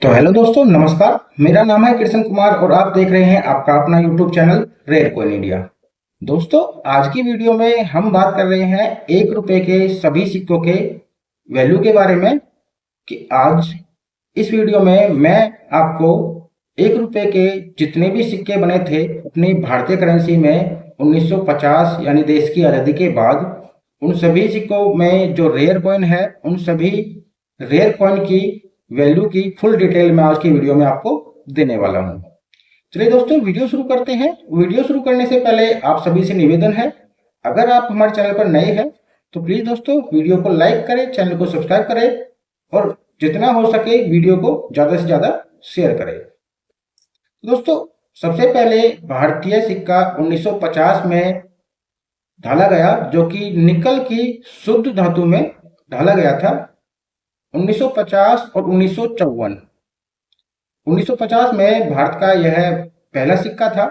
तो हेलो दोस्तों, नमस्कार। मेरा नाम है कृष्ण कुमार और आप देख रहे हैं आपका अपना YouTube channel rare coin India. दोस्तों, आज की वीडियो में हम बात कर रहे हैं 1 रुपए के सभी सिक्कों के वैल्यू के बारे में। कि आज इस वीडियो में मैं आपको 1 रुपए के जितने भी सिक्के बने थे अपनी भारतीय करेंसी में 1950 यानी देश की आज़ादी के बाद, उन सभी सिक्कों में जो रेयर कॉइन है उन सभी रेयर कॉइन की वैल्यू की फुल डिटेल मैं आज की वीडियो में आपको देने वाला हूं। चलिए दोस्तों, वीडियो शुरू करते हैं। वीडियो शुरू करने से पहले आप सभी से निवेदन है, अगर आप हमारे चैनल पर नए हैं तो प्लीज दोस्तों वीडियो को लाइक करें, चैनल को सब्सक्राइब करें और जितना हो सके वीडियो को ज्यादा से ज्यादा शेयर करें। दोस्तों, सबसे पहले भारतीय सिक्का 1950 में ढाला गया, जो कि निकल की शुद्ध धातु में ढाला गया था। 1950 और 1954, 1950 में भारत का यह पहला सिक्का था।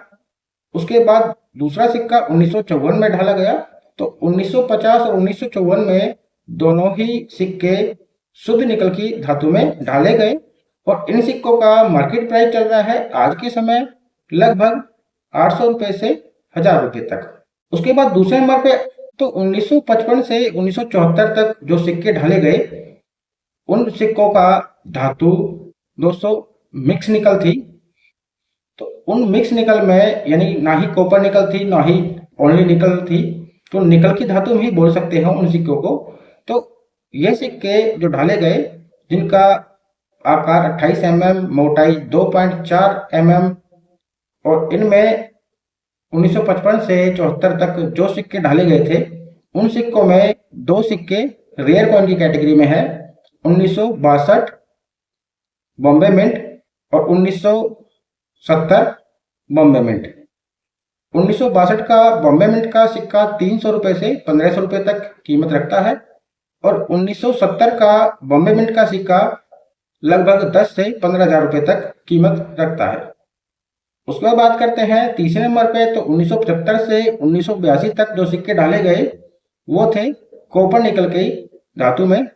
उसके बाद दूसरा सिक्का 1954 में ढाला गया। तो 1950 और 1954 में दोनों ही सिक्के शुद्ध निकल की धातु में ढाले गए और इन सिक्कों का मार्केट प्राइस चल रहा है आज के समय लगभग 800 रुपए से 1000 रुपए तक। उसके बाद दूसरे नंबर पे तो 1955 से 1974 तक जो सिक्के ढाले गए उन सिक्कों का धातु दोस्तों मिक्स निकल थी। तो उन मिक्स निकल में यानी ना ही कॉपर निकल थी ना ही ओनली निकल थी, तो निकल की धातु में ही बोल सकते हैं उन सिक्कों को। तो ये सिक्के जो ढाले गए जिनका आकार 28 mm, मोटाई 2.4 mm और इनमें 1955 से 74 तक जो सिक्के ढाले गए थे उन सिक्कों में दो सिक्के रेयर कॉइन की कैटेगरी में है। 1962 बॉम्बे मिंट और 1970 बॉम्बे मिंट। 1962 का बॉम्बे मिंट का सिक्का 300 रुपए से 1500 रुपए तक कीमत रखता है और 1970 का बॉम्बे मिंट का सिक्का लगभग 10 से 15,000 रुपए तक कीमत रखता है। उसके बाद बात करते हैं तीसरे नंबर पे। तो 1975 से 1982 तक जो सिक्के डाले गए वो थे कॉपर निकल की धातु में।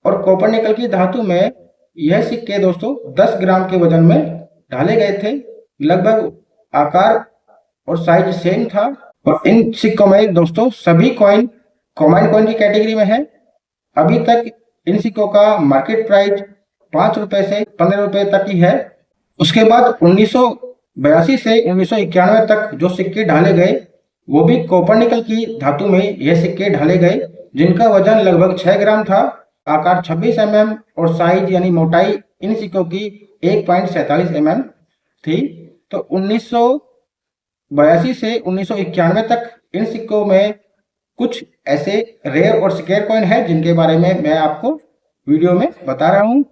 और कॉपर निकल की धातु में यह सिक्के दोस्तों 10 ग्राम के वजन में ढाले गए थे। लगभग आकार और साइज सेम था और इन सिक्कों में दोस्तों सभी कॉइन कॉमन कॉइन की कैटेगरी में है। अभी तक इन सिक्कों का मार्केट प्राइस 5 रुपए से 15 रुपए तक ही है। उसके बाद 1982 से 1991 तक जो सिक्के ढाले गए वो भी कॉपर निकल की धातु में यह सिक्के ढाले गए, जिनका वजन लगभग 6 ग्राम था, आकार 26 mm और साइज यानी मोटाई इन सिक्कों की 1.47 mm थी। तो 1982 से 1991 तक इन सिक्कों में कुछ ऐसे रेयर और स्केयर कॉइन है जिनके बारे में मैं आपको वीडियो में बता रहा हूं।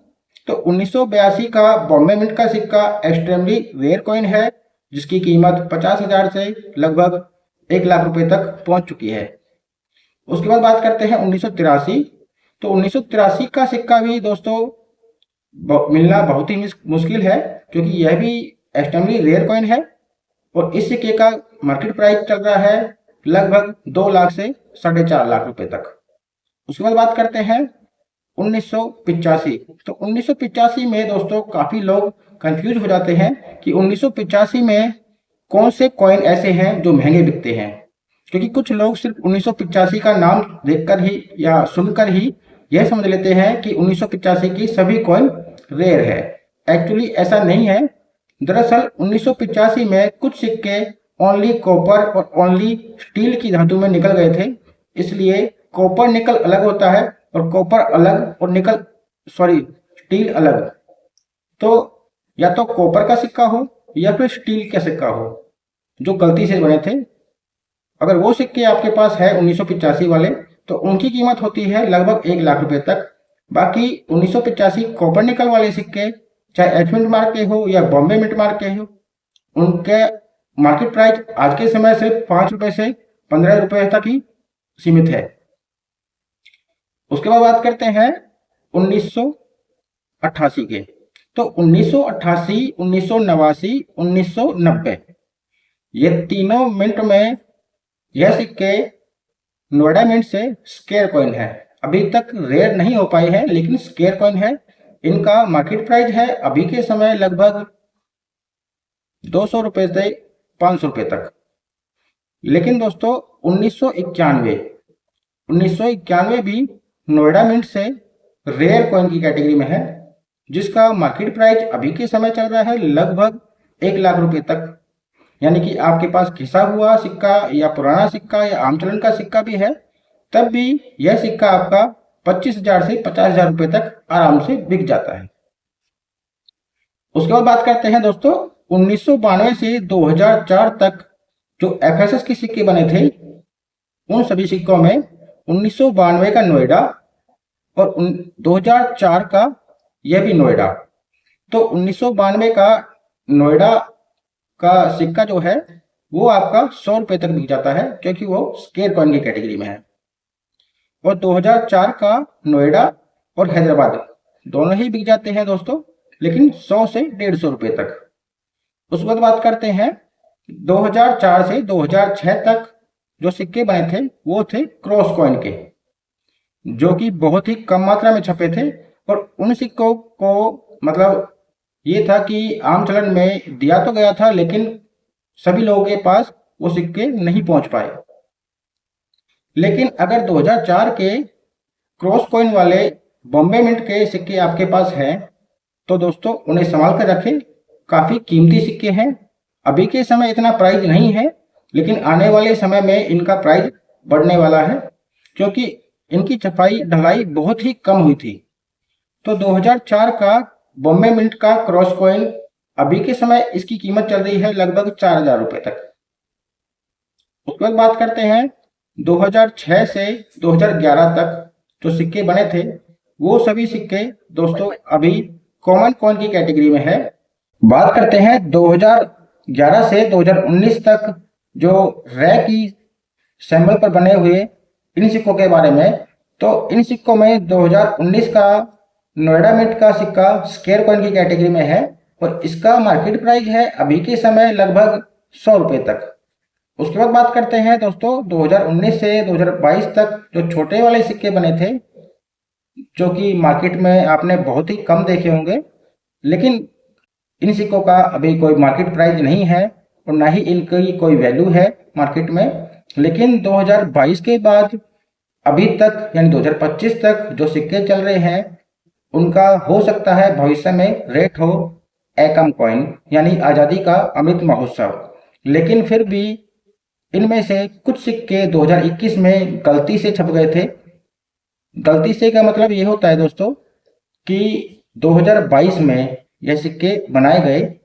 तो 1982 का बॉम्बे मिंट का सिक्का एक्सट्रीमली रेयर कॉइन है, जिसकी कीमत 50,000 से लगभग 1 लाख रुपए तक पहुंच चुकी है। उसके बाद बात करते हैं 1983। तो 1983 का सिक्का भी दोस्तों मिलना बहुत ही मुश्किल है, क्योंकि यह भी एक्सट्रीमली रेयर कॉइन है और इस सिक्के का मार्केट प्राइस चल रहा है लगभग 2 लाख से 4.5 लाख रुपए तक। उसके बाद बात करते हैं 1985। तो 1985 में दोस्तों काफी लोग कंफ्यूज हो जाते हैं कि 1985 में कौन से कॉइन ऐसे हैं जो महंगे बिकते हैं, क्योंकि कुछ लोग सिर्फ 1985 का नाम देखकर ही या सुनकर ही यह समझ लेते हैं कि 1985 की सभी कॉइन रेयर है। एक्चुअली ऐसा नहीं है। दरअसल 1985 में कुछ सिक्के ओनली कॉपर और ओनली स्टील की धातु में निकल गए थे, इसलिए कॉपर निकल अलग होता है और कॉपर अलग और स्टील अलग। तो या तो कॉपर का सिक्का हो या फिर स्टील का सिक्का हो जो गलती से बने थे। अगर वो सिक्के आपके पास है 1985 वाले तो उनकी कीमत होती है लगभग 1 लाख रुपए तक। बाकी 1985 कॉपर निकल वाले सिक्के चाहे एच मिंट मार्क के हो या बॉम्बे मिंट मार्क के हो, उनके मार्केट प्राइस आज के समय सिर्फ 5 रुपए से 15 रुपए तक ही सीमित है। उसके बाद बात करते हैं 1988 के। तो 1988, 1989, 1990 ये तीनों मिंट में यह सिक्के नोएडा मिंट से स्केयर कॉइन है। अभी तक रेयर नहीं हो पाए हैं लेकिन स्केयर कॉइन है। इनका मार्केट प्राइस है अभी के समय लगभग 200 रुपये से 500 रुपये तक। लेकिन दोस्तों 1991 भी नोएडा मिंट से रेयर कॉइन की कैटेगरी में है, जिसका मार्केट प्राइस अभी के समय चल रहा है लगभग 1 लाख रुपए तक। यानी कि आपके पास घिसा हुआ सिक्का या पुराना सिक्का या आम चलन का सिक्का भी है, तब भी यह सिक्का आपका 25,000 से 50,000 रुपए तक आराम से बिक जाता है। उसके बाद बात करते हैं दोस्तों 1992 से 2004 तक जो एफएसएस के सिक्के बने थे, उन सभी सिक्कों में 1992 का नोएडा और 2004 का यह भी नोएडा। तो 1992 का नोएडा का सिक्का जो है वो आपका 100 रुपये तक बिक जाता है, क्योंकि वो स्केयर कॉइन की कैटेगरी में है। और 2004 का नोएडा और हैदराबाद दोनों ही बिक जाते हैं दोस्तों, लेकिन 100 से 150 रुपये तक। उसके बाद बात करते हैं 2004 से 2006 तक जो सिक्के बने थे वो थे क्रॉस कॉइन के, जो कि बहुत ही कम मात्रा में छपे थे। और उन सिक्कों को मतलब ये था कि आम चलन में दिया तो गया था, लेकिन सभी लोगों के पास वो सिक्के नहीं पहुंच पाए। लेकिन अगर 2004 के क्रॉस कॉइन वाले बॉम्बे मिंट के सिक्के आपके पास हैं तो दोस्तों उन्हें संभाल कर रखें, काफ़ी कीमती सिक्के हैं। अभी के समय इतना प्राइस नहीं है, लेकिन आने वाले समय में इनका प्राइस बढ़ने वाला है, क्योंकि इनकी छपाई ढलाई बहुत ही कम हुई थी। तो 2004 का बॉम्बे मिंट का क्रॉस कॉइन अभी के समय इसकी कीमत चल रही है लगभग 4,000 रुपये तक। उसके बाद बात करते हैं 2006 से 2011 तक जो सिक्के बने थे, वो सभी सिक्के दोस्तों अभी कॉमन कॉइन की कैटेगरी में है। बात करते हैं 2011 से 2019 तक जो रे की सैंबल पर बने हुए इन सिक्कों के बारे में। तो इन सिक्कों में 2019 का नोएडा मिंट का सिक्का स्केयर कॉइन की कैटेगरी में है और इसका मार्केट प्राइस है अभी के समय लगभग 100 रुपये तक। उसके बाद बात करते हैं दोस्तों 2019 से 2022 तक जो छोटे वाले सिक्के बने थे, जो कि मार्केट में आपने बहुत ही कम देखे होंगे, लेकिन इन सिक्कों का अभी कोई मार्केट प्राइस नहीं है और ना ही इनकी कोई वैल्यू है मार्केट में। लेकिन 2022 के बाद अभी तक यानी 2025 तक जो सिक्के चल रहे हैं उनका हो सकता है भविष्य में रेट हो एकम कॉइन यानी आज़ादी का अमृत महोत्सव। लेकिन फिर भी इनमें से कुछ सिक्के 2021 में गलती से छप गए थे। गलती से का मतलब ये होता है दोस्तों कि 2022 में यह सिक्के बनाए गए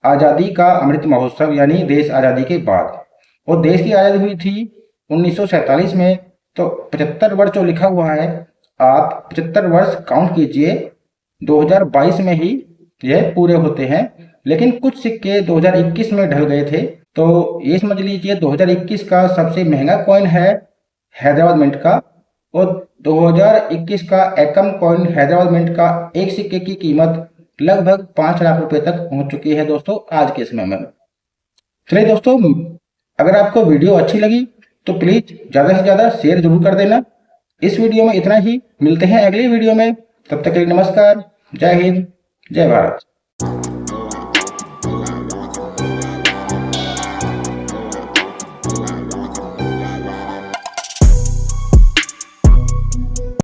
आज़ादी का अमृत महोत्सव यानी देश आज़ादी के बाद, और देश की आज़ादी हुई थी 1947 में। तो 75 वर्ष जो लिखा हुआ है, आप 75 वर्ष काउंट कीजिए, 2022 में ही यह पूरे होते हैं। लेकिन कुछ सिक्के 2021 में ढल गए थे, तो ये समझ लीजिए 2021 का सबसे महंगा कॉइन है हैदराबाद मिंट का, और 2021 का एकम कॉइन हैदराबाद मिंट का एक सिक्के की कीमत लगभग 5 लाख रुपए तक पहुंच चुकी है दोस्तों आज के समय में। चलिए दोस्तों, अगर आपको वीडियो अच्छी लगी तो प्लीज़ ज़्यादा से ज़्यादा शेयर जरूर कर देना। इस वीडियो में इतना ही, मिलते हैं अगली वीडियो में, तब तक के लिए नमस्कार, जय हिंद, जय भारत।